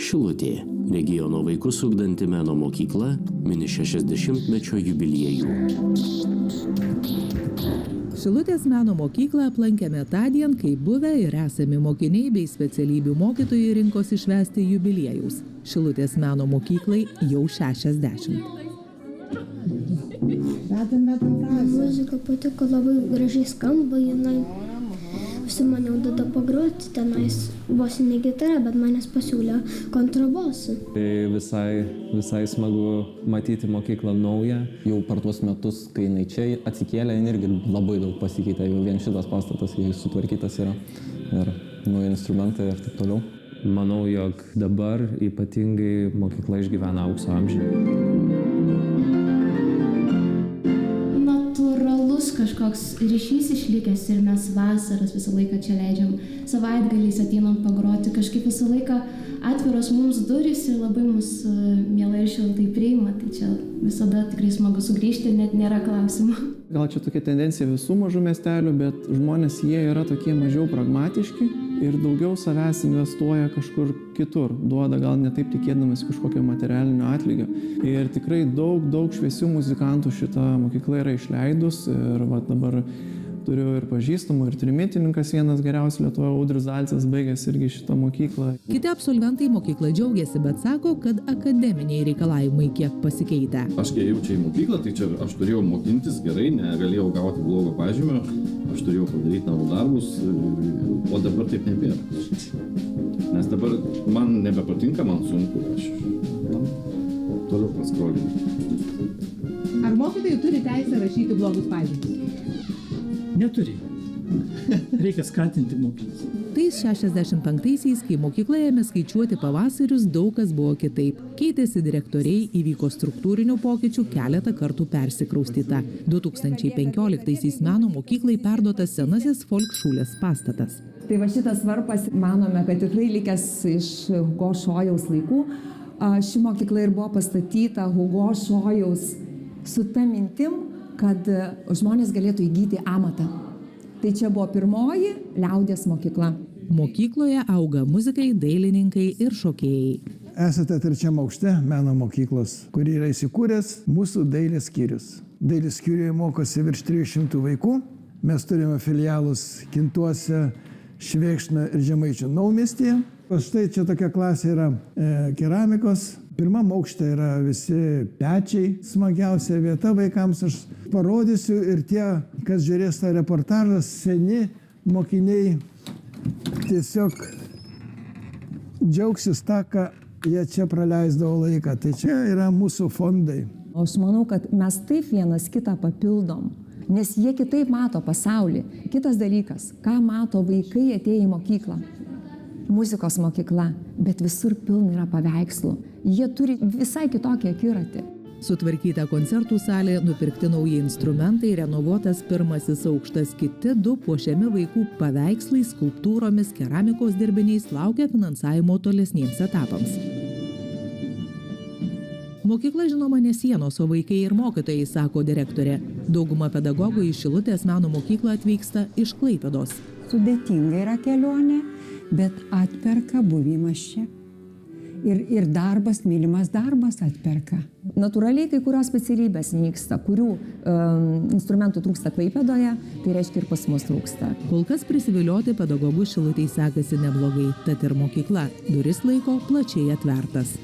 Šilutė. Regiono vaikus ugdanti meno mokykla mini 60-mečio jubiliejų. Šilutės meno mokyklą aplankėme tądien, kai buvę ir esami mokiniai bei specialybių mokytojai rinkosi švęsti jubiliejaus. Šilutės meno mokyklai jau 60. Muzika patiko, labai gražiai skamba, jinai užsimaniau tada pagroti tenais vos ne gitara, bet manęs pasiūlė kontrabosą. Visai smagu matyti mokyklą naują. Jau per tuos metus, kai jinai čia atsikėlė, irgi labai daug pasikeitė. Jau vien šitas pastatas sutvarkytas yra ir nauji instrumentai ir taip toliau. Manau, jog dabar ypatingai mokykla išgyvena aukso amžių. Natūralus kažkoks ryšys išlikęs ir mes vasaras visą laiką čia leidžiam, savaitgaliais ateinam pagroti, kažkaip visą laiką atviros mums durys ir labai mus mielai ir šiltai priima, tai čia visada tikrai smagu sugrįžti ir net nėra klausimų. Gal čia tokia tendencija visų mažų miestelių, bet žmonės jie yra tokie mažiau pragmatiški ir daugiau savęs investuoja kažkur kitur, duoda gal ne taip tikėdamas kažkokio materialinio atlygio. Ir tikrai daug šviesių muzikantų šitą mokyklą yra išleidus ir dabar turiu ir pažįstamų, ir trimitininkas vienas geriausias Lietuvoje, Audrius Zalcas, baigęs irgi šitą mokyklą. Kiti absolventai mokyklą džiaugiasi, bet sako, kad akademiniai reikalavimai kiek pasikeitę. Aš kai ėjau čia į mokyklą, tai čia aš turėjau mokintis gerai, negalėjau gauti blogo pažymio, aš turėjau padaryti namų darbus, o dabar taip nebėra. Nes dabar man nebepatinka, man sunku, aš toliau paskrolinu. Ar mokytojai turi teisę rašyti blogus pažymius? Neturi. Reikia skatinti mokytis. Tais 65-aisiais, kai mokykla ėmė skaičiuoti pavasarius, daug kas buvo kitaip. Keitėsi direktoriai, įvyko struktūrinių pokyčių, keletą kartų persikraustyta. 2015-aisiais meno mokyklai perduotas senasis Folkšūlės pastatas. Tai va šitas varpas, manome, kad tikrai likęs iš Hugo Šojaus laikų. Ši mokykla ir buvo pastatyta Hugo Šojaus su ta mintim, kad žmonės galėtų įgyti amatą. Tai čia buvo pirmoji liaudies mokykla. Mokykloje auga muzikai, dailininkai ir šokėjai. Esate trečiame aukšte meno mokyklos, kur yra įsikūręs mūsų dailės skyrius. Dailės skyriuje mokosi virš 300 vaikų. Mes turime filialus Kintuose, Švėkšna ir Žemaičių Naumiestyje. Štai čia tokia klasė yra keramikos. Pirmam aukšte yra visi pečiai, smagiausia vieta vaikams. Aš parodysiu ir tie, kas žiūrės tą reportažą, seni mokiniai tiesiog džiaugsis tą, ką jie čia praleisdavo laiką. Tai čia yra mūsų fondai. O aš manau, kad mes taip vienas kitą papildom, nes jie kitaip mato pasaulį. Kitas dalykas, ką mato vaikai atėję į mokyklą. Muzikos mokykla, bet visur pilna yra paveikslų. Jie turi visai kitokį akiratį. Sutvarkyta koncertų salė, nupirkti nauji instrumentai, renovuotas pirmasis aukštas, kiti du puošiami vaikų paveikslais, skulptūromis, keramikos dirbiniais laukia finansavimo tolesniems etapams. Mokykla žinoma ne sienos, o vaikai ir mokytojai, sako direktorė. Dauguma pedagogų į Šilutės meno mokyklą atvyksta iš Klaipėdos. Sudėtinga yra kelionė, bet atperka buvimas čia. Ir darbas, mylimas darbas atperka. Natūraliai kai kurios specialybės nyksta, kurių instrumentų trūksta Klaipėdoje, tai reiškia ir pas mus trūksta. Kol kas prisivilioti pedagogų Šilutei sekasi neblogai, tad ir mokykla duris laiko plačiai atvertas.